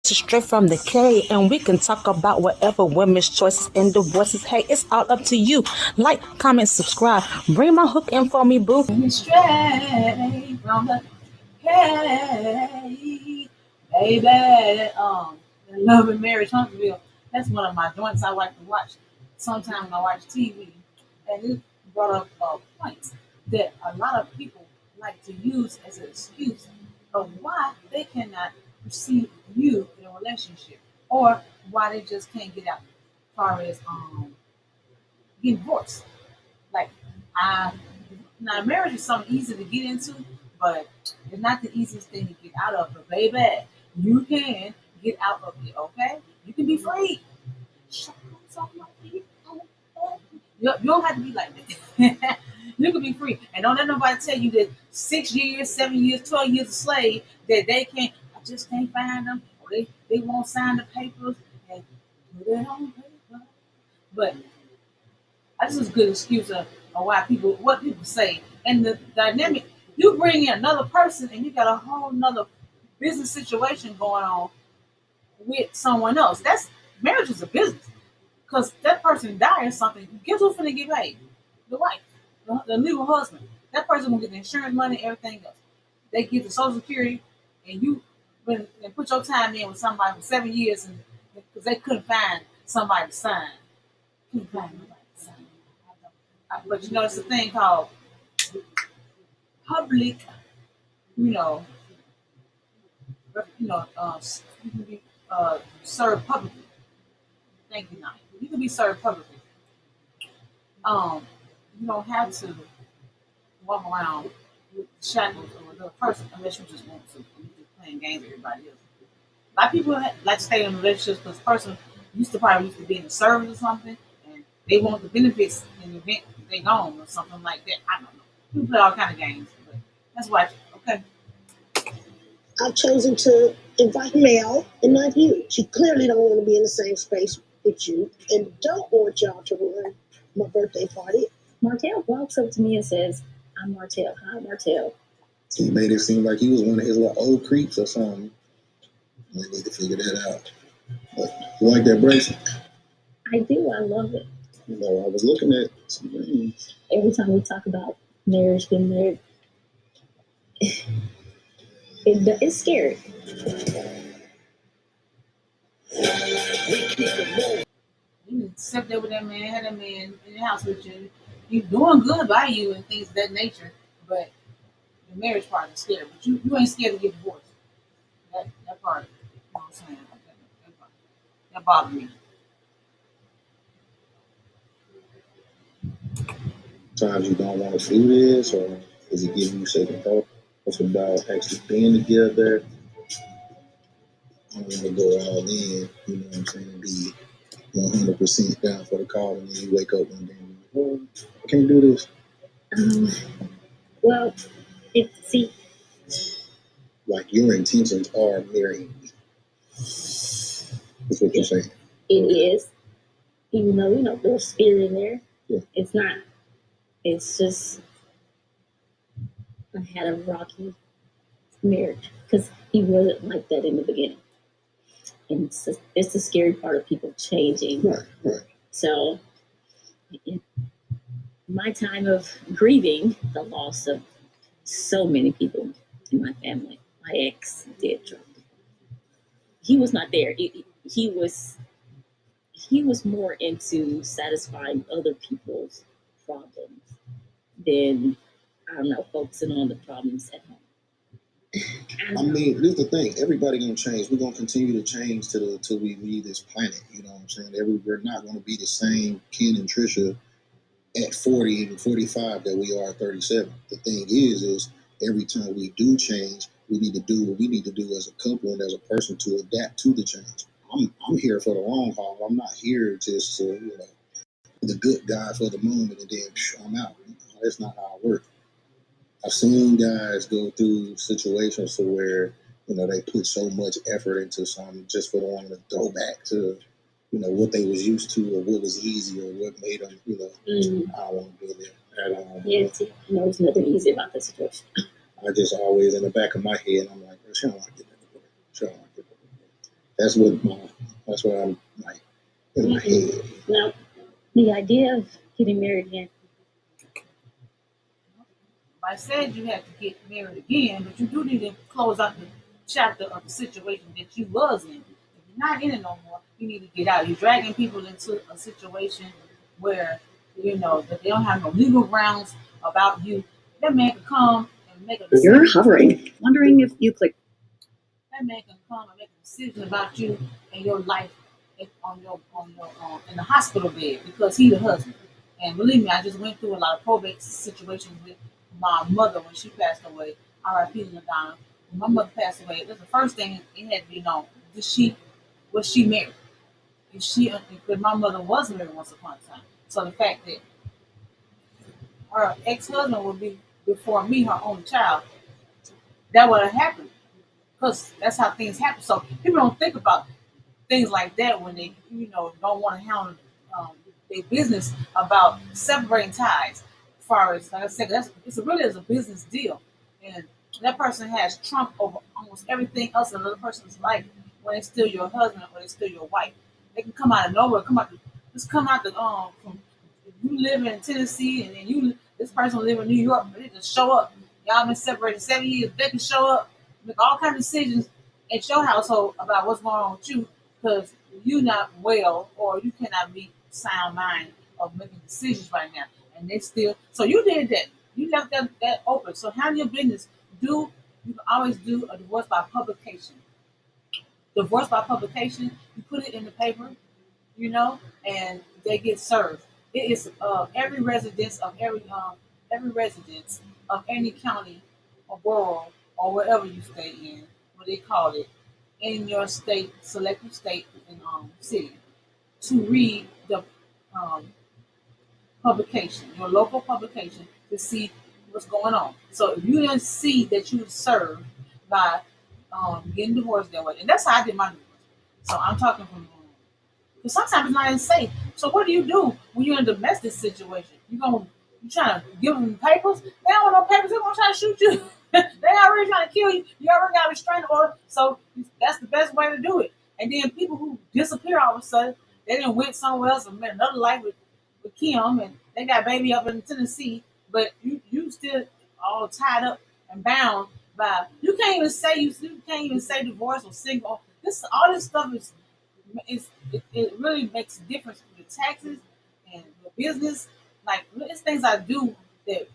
to Straight from the K, and we can talk about whatever women's choices and divorces. Hey, it's all up to you. Like, comment, subscribe. Bring my hook in for me, boo. Straight from the K, baby. Love and Marriage Huntsville. That's one of my joints I like to watch. Sometimes when I watch TV, and it brought up a point that a lot of people like to use as an excuse of why they cannot receive you in a relationship, or why they just can't get out. As far as getting divorced, like I now marriage is something easy to get into, but it's not the easiest thing to get out of. But baby, you can get out of it. Okay, you can be free. You don't have to be like that. You can be free, and don't let nobody tell you that 6 years, 7 years, 12 years a slave that they can't. I just can't find them, or they won't sign the papers and put it on paper. But that's just a good excuse of why people what people say. And the dynamic, you bring in another person and you got a whole nother business situation going on with someone else. That's marriage is a business. Because that person die or something, guess who's finna get paid? The wife, the legal husband. That person will get the insurance money, everything else. They get the social security, and you been and put your time in with somebody for 7 years, and because they couldn't find somebody to sign, couldn't find nobody to sign. But you know, it's a thing called public, you know, you can be served publicly. Thank you, Nine. You can be served publicly. Um, you don't have to walk around with shackles of another person unless you just want to. You just playing games with everybody else. A lot of people like to stay in relationships because the person used to be in the service or something, and they want the benefits in the event they gone or something like that. I don't know. People play all kind of games, but that's why. Okay. I've chosen to invite Mel and not you. She clearly don't want to be in the same space with you and don't want y'all to ruin my birthday party. Martell walks up to me and says, I'm Martell. Hi, Martell. He made it seem like he was one of his little old creeps or something. We need to figure that out. But you like that bracelet? I do. I love it. You know, I was looking at some rings. Every time we talk about marriage, getting married, it's scary. You can sit there with that man, have that man in the house with you. He's doing good by you and things of that nature, but the marriage part is scary. But you ain't scared to get divorced. That part, you know what I'm saying? That bothered me. Times you don't want to do this, or is it giving you second thoughts about actually being together? I don't want to go all in, you know what I'm saying, be 100% down for the call, and then you wake up one day and you're like, oh, I can't do this. Well, see, like your intentions are marrying me. That's what you're saying. It is, even though there's fear in there. Yeah. It's not. It's just I had a rocky marriage because he wasn't like that in the beginning, and it's the scary part of people changing. Right. So, in my time of grieving the loss of so many people in my family, my ex did drop. He was not there. He was more into satisfying other people's problems than focusing on the problems at home. I mean, this is the thing. Everybody gonna change. We're gonna continue to change till we leave this planet. You know what I'm saying? We're not gonna be the same Ken and Trisha at 40 and 45 that we are at 37. The thing is every time we do change, we need to do what we need to do as a couple and as a person to adapt to the change. I'm here for the long haul. I'm not here just to the good guy for the moment and then I'm out. That's not how it works. I've seen guys go through situations to where they put so much effort into something just for them to go back to what they was used to or what was easy or what made them I don't want to be there at all. Yeah, see, there's nothing easy about the situation. I just always in the back of my head I'm like, she don't like it. She don't like it. That's what I'm like in my head. Now, the idea of getting married again, I said you have to get married again, but you do need to close out the chapter of the situation that you was in. If you're not in it no more, you need to get out. You're dragging people into a situation where that they don't have no legal grounds about you. That man can come and make a decision. You're hovering, wondering if you click. That man can come and make a decision about you and your life in the hospital bed because he's the husband. And believe me, I just went through a lot of probate situations with my mother when she passed away. R.I.P. Madonna. When my mother passed away, that's the first thing it had to be known. Was she married? Because my mother was married once upon a time. So the fact that her ex-husband would be before me, her only child, that would have happened. Because that's how things happen. So people don't think about things like that when they, don't want to handle their business about separating ties. As far as, like I said, really is a business deal, and that person has trump over almost everything else in another person's life. When it's still your husband or it's still your wife, they can come out of nowhere, come out the from if you live in Tennessee and then this person live in New York, but they just show up. Y'all been separated 7 years. They can show up, make all kinds of decisions at your household about what's going on with you because you're not well or you cannot be sound mind of making decisions right now. And they still, so you did that. You left that open. So handle your business. You can always do a divorce by publication. Divorce by publication, you put it in the paper, and they get served. It is every residence of every residence of any county or borough or wherever you stay in, what they call it, in your state, selected state and city, to read the um, publication, your local publication, to see what's going on. So if you didn't see that you were served by getting divorced that way, and that's how I did my divorce. So I'm talking from because sometimes it's not even safe. So what do you do when you're in a domestic situation? You trying to give them papers? They don't want no papers. They're gonna try to shoot you. They already trying to kill you. You already got a restraining order. So that's the best way to do it. And then people who disappear all of a sudden, they didn't went somewhere else and met another life with Kim, and they got a baby up in Tennessee, but you still all tied up and bound by. You can't even say divorce or single. All this stuff it really makes a difference with your taxes and your business. Like it's things I do that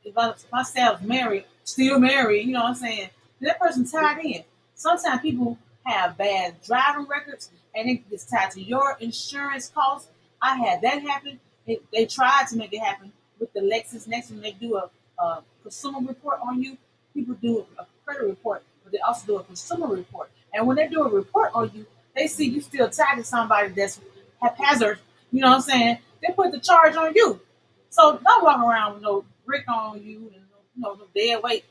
if I say I was married, still married, you know what I'm saying? That person's tied in. Sometimes people have bad driving records and it gets tied to your insurance costs. I had that happen. They tried to make it happen with the LexisNexis when they do a consumer report on you. People do a credit report, but they also do a consumer report. And when they do a report on you, they see you still tied to somebody that's haphazard, you know what I'm saying? They put the charge on you. So don't walk around with no brick on you and no dead weight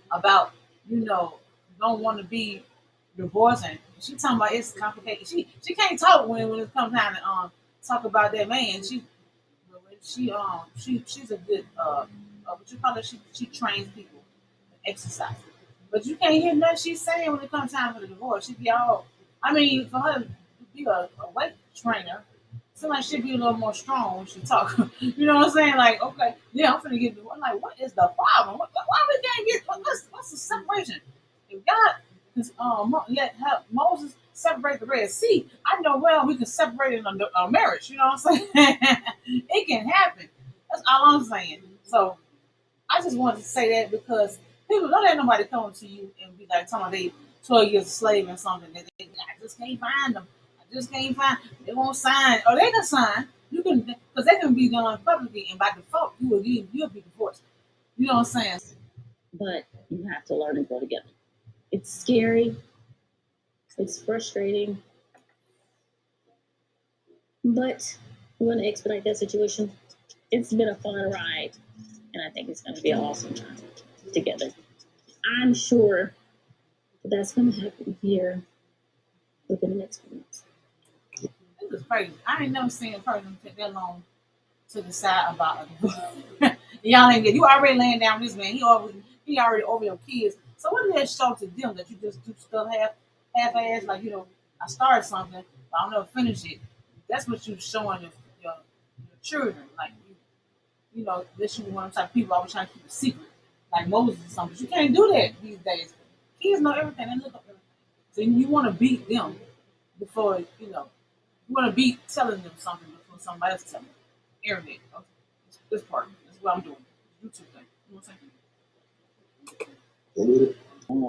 about, don't want to be divorced. And she talking about it's complicated. She can't talk when it comes time to talk about that man. She's a good what you call it? She trains people in exercise. But you can't hear nothing she's saying when it comes time for the divorce. She be all for her to be a weight trainer, somebody should be a little more strong when she talk. You know what I'm saying? Like, okay, yeah, I'm finna get the. I'm like, what is the problem? Why we can't get? What's the separation? If God Moses separate the Red Sea, I know well we can separate it in a marriage. You know what I'm saying? It can happen. That's all I'm saying. So I just wanted to say that because people don't let nobody come to you and be like, talking about they 12 years a slave and something that I just can't find them. I just can't find. They won't sign, or they can sign. You can because they can be done publicly, and by default, you'll be divorced. You know what I'm saying? but you have to learn and grow together. It's scary. It's frustrating. But we're going to expedite that situation. It's been a fun ride, and I think it's going to be an awesome time together. I'm sure that's going to happen here within the next few months. It was crazy. I ain't never seen a person take that long to decide about a divorce. Y'all ain't get. You already laying down with this man. He already over your kids. So what did that show to them that you just do still have half-ass, like, I started something, but I don't know finish it. That's what you're showing your children. Like, this you one type of people always trying to keep a secret, like Moses or something. But you can't do that these days. Kids know everything. They look up everything. So you want to beat them before, you want to beat telling them something before somebody else telling them. Internet. Okay? This part. That's what I'm doing. YouTube thing. You know what I'm saying?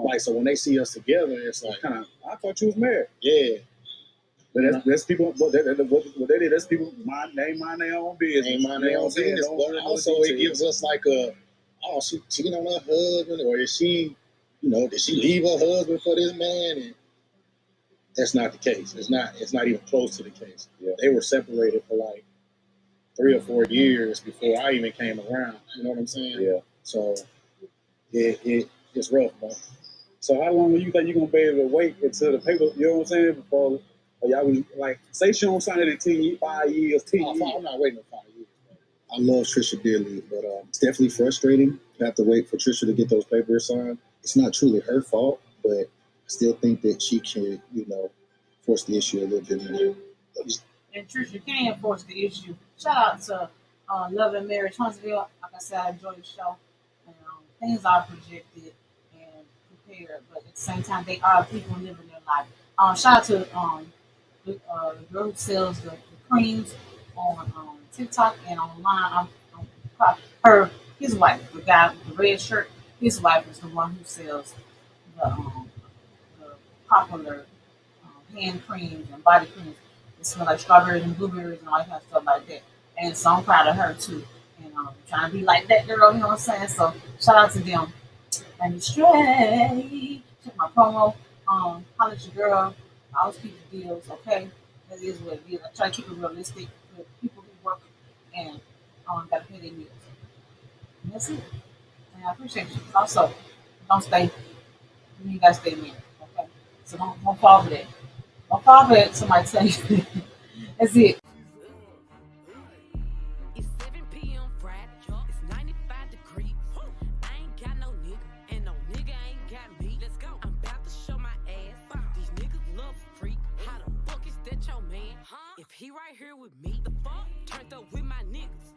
Like, so when they see us together, it's like, I thought you was married. Yeah. But that's people. What they did. That's people. My name their own business. Ain't mind their own business. But also, it gives us like she cheating on her husband, or is she, did she leave her husband for this man? And that's not the case. It's not even close to the case. Yeah. They were separated for like 3 or 4 years before I even came around. You know what I'm saying? Yeah. So it's rough, man. So how long do you think you're gonna be able to wait until the paper? You know what I'm saying? Before y'all was like, say she don't sign it in 5 years, 10 years. I'm not waiting for 5 years. I love Trisha dearly, but it's definitely frustrating to have to wait for Trisha to get those papers signed. It's not truly her fault, but I still think that she can, force the issue a little bit more. And Trisha can force the issue. Shout out to Love and Marriage Huntsville. Like I said, I enjoyed the show. And, things are projected and prepared, but at the same time, they are people living their life. Shout out to the girl who sells the creams on TikTok and online. His wife, the guy with the red shirt, his wife is the one who sells the popular hand creams and body creams. It smell like strawberries and blueberries and all that kind of stuff like that. And so I'm proud of her too. And trying to be like that girl, you know what I'm saying? So shout out to them. And Stray, check my promo. Holla at your girl. I always keep the deals, okay? That is what it is. I try to keep it realistic with people who work and gotta pay their bills. And that's it. And I appreciate you. Also, don't stay. You gotta stay married, okay? So don't fall for that. Don't fall for that. Somebody tell you. That's it. It's 7 p.m. Friday. It's 95 degrees. I ain't got no nigga, and no nigga ain't got me. Let's go. I'm about to show my ass. These niggas love freak. How the fuck is that your man? If he right here with me, the fuck turned up with my niggas.